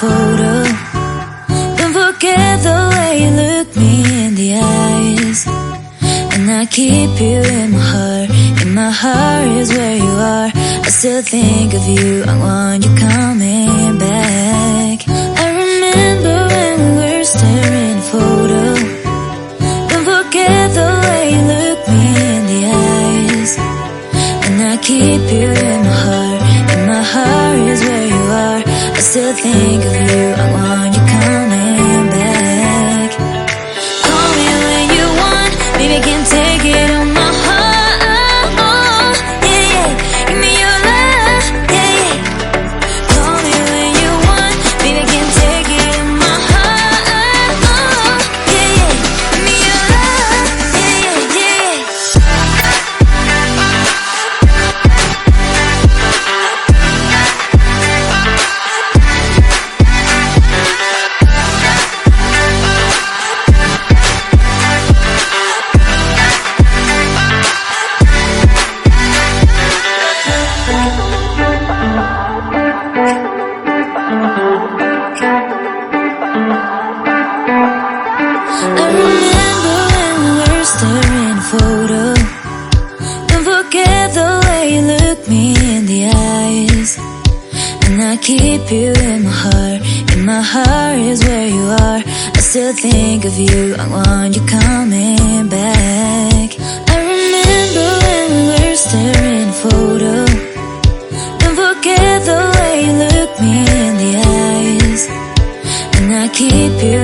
photo. Don't forget the way you look me in the eyes. And I keep you in my heart. In my heart is where you are. I still think of you. I want you coming back. I remember when we were staring photo. Don't forget the way you look me in the eyes. And I keep you in my heart. In my heart is where you are. I still think of you. I want you coming back. Call me when you want. Baby, I can take it on my heart. Yeah, yeah. Give me your love. Yeah, yeah. Call me when you want. Baby, I can take it on my heart. Yeah, yeah. Give me your love. Yeah, yeah, yeah. I remember when we were staring photo. Don't forget the way you look me in the eyes. And I keep you in my heart. In my heart is where you are. I still think of you. I want you coming back. I remember when we were staring photo. Don't forget the way you look me in the eyes. And I keep you